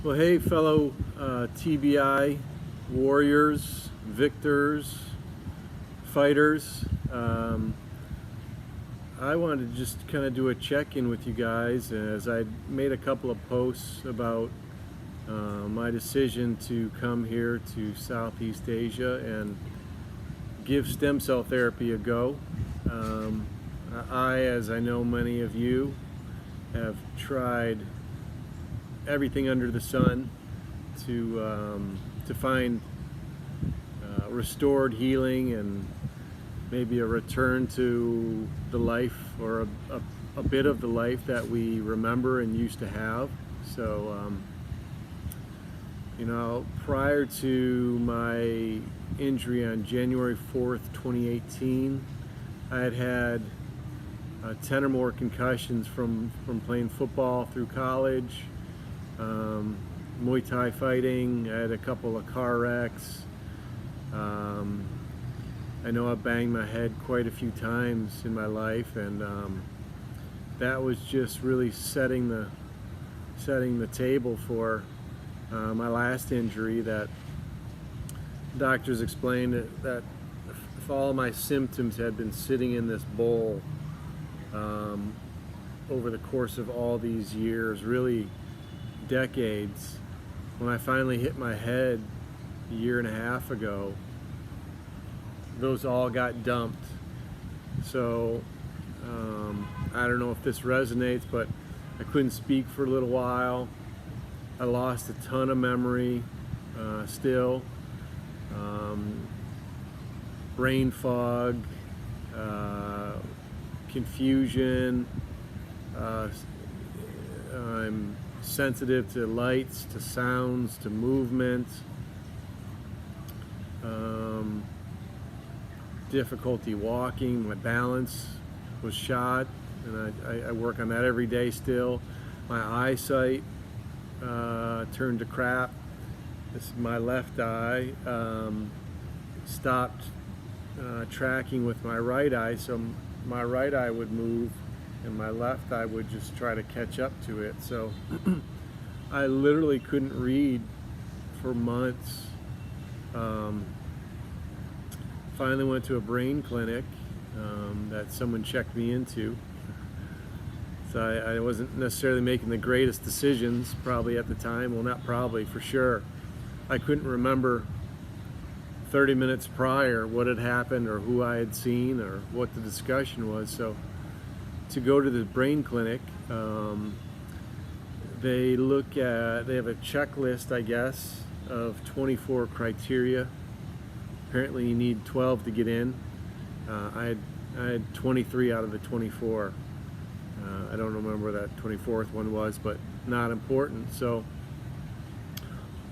Well, hey, fellow TBI warriors, victors, fighters. I wanted to just kind of do a check-in with you guys as I made a couple of posts about my decision to come here to Southeast Asia and give stem cell therapy a go. As I know many of you, have tried everything under the sun to find restored healing and maybe a return to the life or a bit of the life that we remember and used to have. So, prior to my injury on January 4th, 2018, I had 10 or more concussions from playing football through college. Muay Thai fighting. I had a couple of car wrecks. I know I banged my head quite a few times in my life, and that was just really setting the table for my last injury. That doctors explained that if all my symptoms had been sitting in this bowl over the course of all these years, really decades, when I finally hit my head a year and a half ago, those all got dumped. So I don't know if this resonates, but I couldn't speak for a little while. I lost a ton of memory still. Brain fog, confusion. I'm sensitive to lights, to sounds, to movement. Difficulty walking. My balance was shot, and I work on that every day still. My eyesight turned to crap. This is my left eye. Stopped tracking with my right eye, so my right eye would move and my left eye would just try to catch up to it. So I literally couldn't read for months. Finally went to a brain clinic that someone checked me into. So I wasn't necessarily making the greatest decisions probably at the time. Well, not probably, for sure. I couldn't remember 30 minutes prior what had happened or who I had seen or what the discussion was. So to go to the brain clinic, they have a checklist, I guess, of 24 criteria. Apparently you need 12 to get in. I had 23 out of the 24. I don't remember what that 24th one was, but not important. So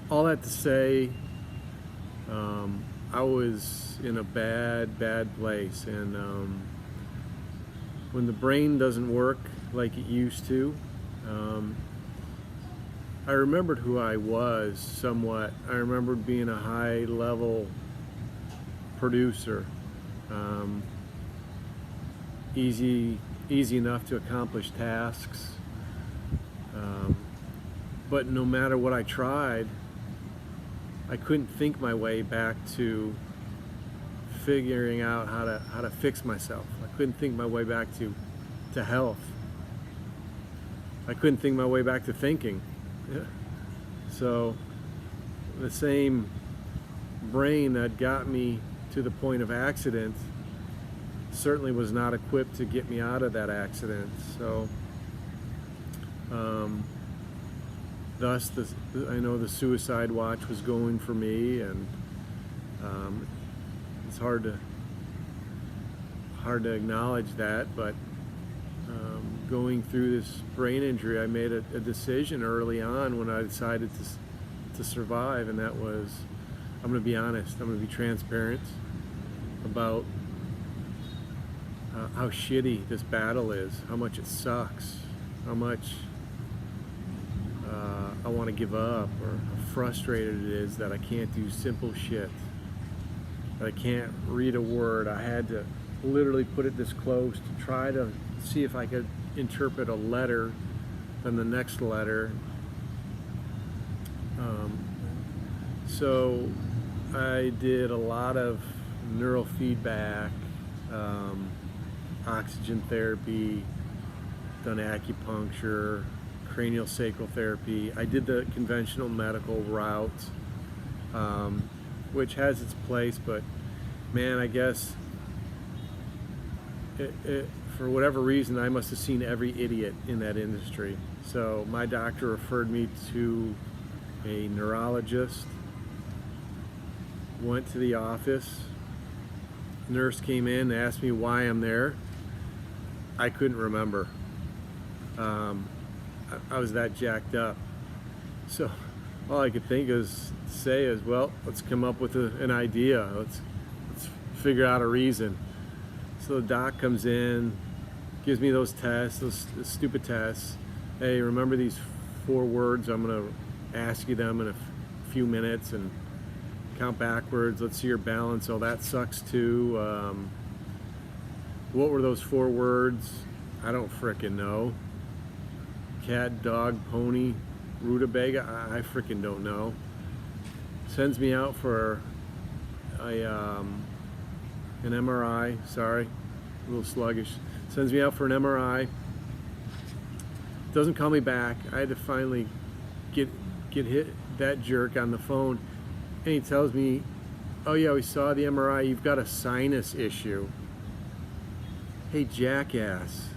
all that to say, I was in a bad place, and when the brain doesn't work like it used to, I remembered who I was somewhat. I remembered being a high-level producer, easy enough to accomplish tasks, but no matter what I tried, I couldn't think my way back to figuring out how to fix myself. I couldn't think my way back to health. I couldn't think my way back to thinking. Yeah. So the same brain that got me to the point of accident certainly was not equipped to get me out of that accident. So thus I know the suicide watch was going for me, and it's hard to acknowledge that, but going through this brain injury, I made a decision early on when I decided to survive, and that was, I'm going to be honest, I'm going to be transparent about how shitty this battle is, how much it sucks, how much I want to give up, or how frustrated it is that I can't do simple shit, that I can't read a word. I had to literally put it this close to try to see if I could interpret a letter, then the next letter, Um, so I did a lot of neurofeedback, oxygen therapy, done acupuncture, cranial sacral therapy. I did the conventional medical route, which has its place, but man, I guess for whatever reason, I must have seen every idiot in that industry. So my doctor referred me to a neurologist, went to the office, nurse came in, asked me why I'm there. I couldn't remember. I was that jacked up. So all I could say is, well, let's come up with an idea. Let's figure out a reason. So the doc comes in, gives me those tests, those stupid tests. Hey, remember these 4 words? I'm going to ask you them in a few minutes and count backwards. Let's see your balance. Oh, that sucks too. What were those 4 words? I don't frickin' know. Cat, dog, pony, rutabaga? I frickin' don't know. Sends me out for an MRI. Sorry, a little sluggish. Sends me out for an MRI. Doesn't call me back. I had to finally get hit that jerk on the phone, and he tells me, "Oh yeah, we saw the MRI. You've got a sinus issue." Hey, jackass!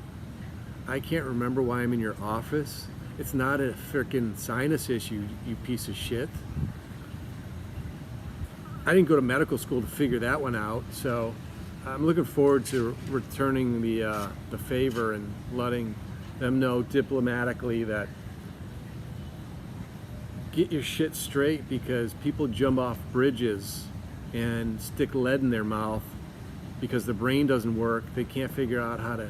I can't remember why I'm in your office. It's not a freaking sinus issue, you piece of shit. I didn't go to medical school to figure that one out, so I'm looking forward to returning the favor and letting them know diplomatically that get your shit straight, because people jump off bridges and stick lead in their mouth because the brain doesn't work. They can't figure out how to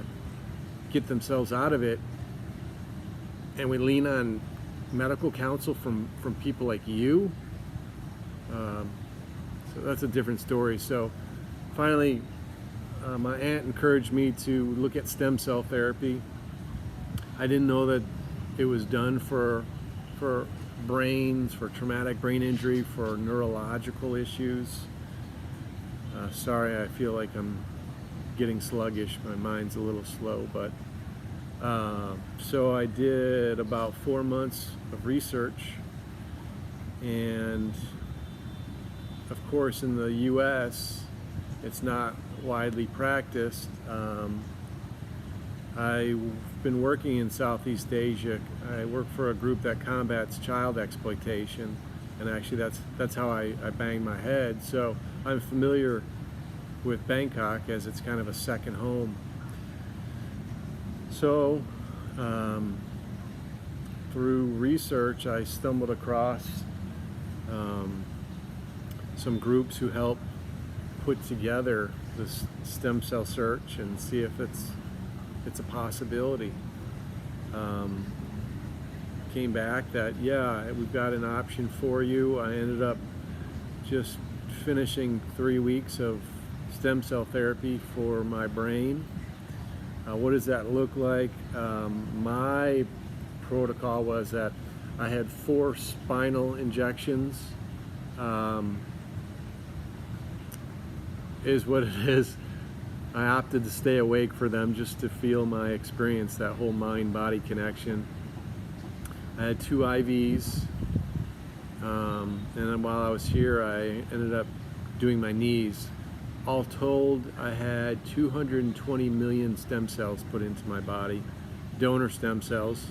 get themselves out of it, and we lean on medical counsel from people like you. So that's a different story. So finally, my aunt encouraged me to look at stem cell therapy. I didn't know that it was done for brains, for traumatic brain injury, for neurological issues. Sorry, I feel like I'm getting sluggish. My mind's a little slow, but so I did about 4 months of research, and of course in the US it's not widely practiced. I've been working in Southeast Asia. I work for a group that combats child exploitation, and actually that's how I banged my head. So I'm familiar with Bangkok, as it's kind of a second home. So through research, I stumbled across some groups who help put together this stem cell search and see if it's a possibility. Came back that, yeah, we've got an option for you. I ended up just finishing 3 weeks of stem cell therapy for my brain. What does that look like? My protocol was that I had 4 spinal injections. Is what it is. I opted to stay awake for them just to feel my experience, that whole mind-body connection. I had 2 IVs, and then while I was here, I ended up doing my knees. All told, I had 220 million stem cells put into my body, donor stem cells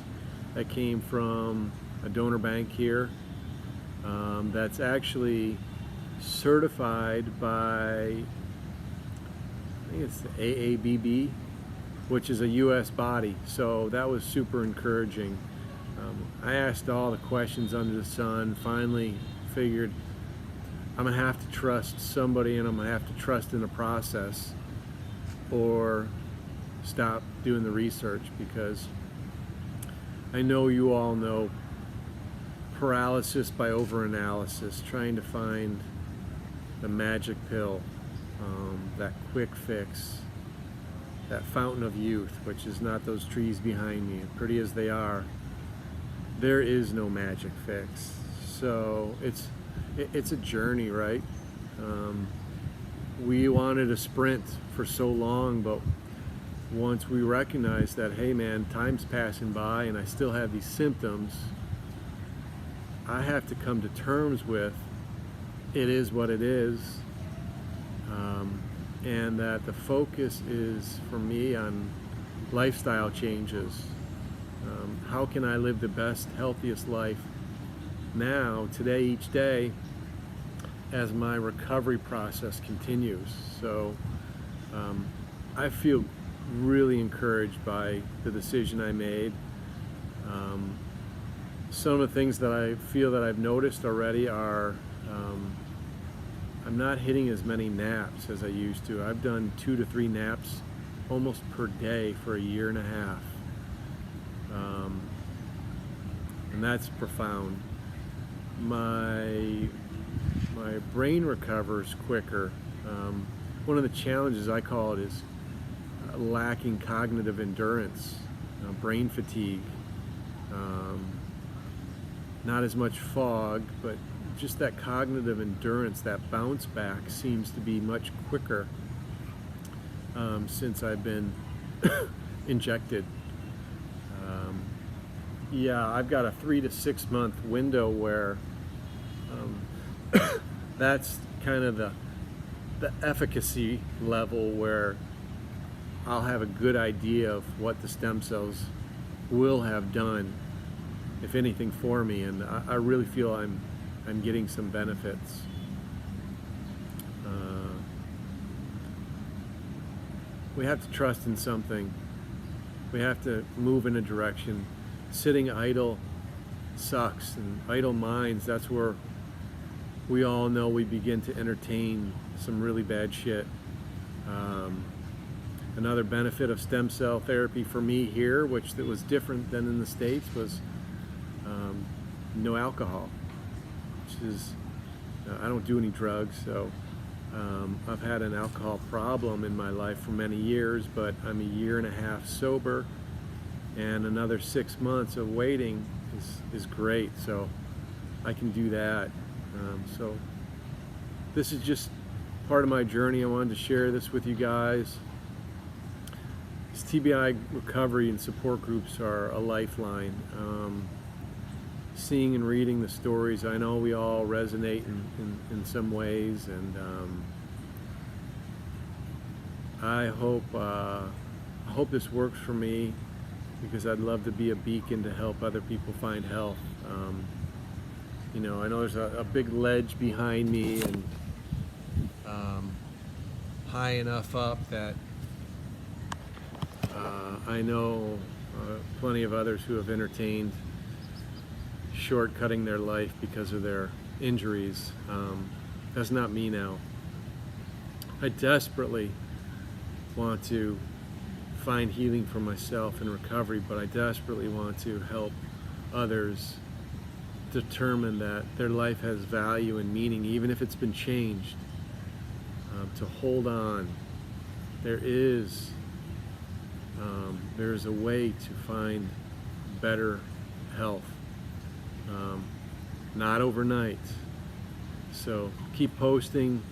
that came from a donor bank here that's actually certified by, I think it's the AABB, which is a US body. So that was super encouraging. I asked all the questions under the sun, finally figured I'm gonna have to trust somebody, and I'm gonna have to trust in the process, or stop doing the research, because I know you all know paralysis by overanalysis, trying to find the magic pill, that quick fix, that fountain of youth, which is not those trees behind me, pretty as they are. There is no magic fix. So it's a journey, right? We wanted a sprint for so long, but once we recognized that, hey man, time's passing by and I still have these symptoms, I have to come to terms with it is what it is, and that the focus is for me on lifestyle changes. How can I live the best, healthiest life now, today, each day, as my recovery process continues? So I feel really encouraged by the decision I made. Some of the things that I feel that I've noticed already are I'm not hitting as many naps as I used to. I've done 2 to 3 naps almost per day for a year and a half. And that's profound. My brain recovers quicker. One of the challenges, I call it, is lacking cognitive endurance, brain fatigue, not as much fog, but just that cognitive endurance, that bounce back seems to be much quicker since I've been injected. Yeah, I've got a 3 to 6 month window where that's kind of the efficacy level where I'll have a good idea of what the stem cells will have done, if anything, for me, and I really feel I'm getting some benefits. We have to trust in something. We have to move in a direction. Sitting idle sucks, and idle minds, that's where we all know we begin to entertain some really bad shit. Another benefit of stem cell therapy for me here, which that was different than in the States, was no alcohol, which is, I don't do any drugs, so I've had an alcohol problem in my life for many years, but I'm a year and a half sober, and another 6 months of waiting is great, so I can do that. So this is just part of my journey. I wanted to share this with you guys. These TBI recovery and support groups are a lifeline. Seeing and reading the stories, I know we all resonate in some ways, and I hope this works for me, because I'd love to be a beacon to help other people find health. You know, I know there's a big ledge behind me, and high enough up that I know plenty of others who have entertained shortcutting their life because of their injuries. That's not me now. I desperately want to find healing for myself and recovery, but I desperately want to help others determine that their life has value and meaning, even if it's been changed. To hold on. There's a way to find better health. Not overnight. So keep posting,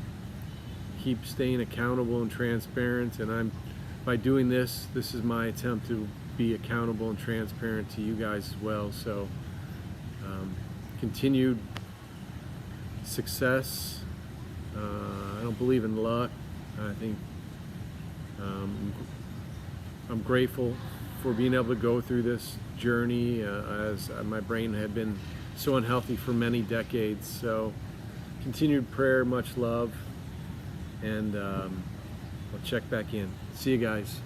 keep staying accountable and transparent, and by doing this is my attempt to be accountable and transparent to you guys as well. So continued success. I don't believe in luck. I think I'm grateful for being able to go through this journey, as my brain had been so unhealthy for many decades. So continued prayer, much love, and I'll check back in. See you guys.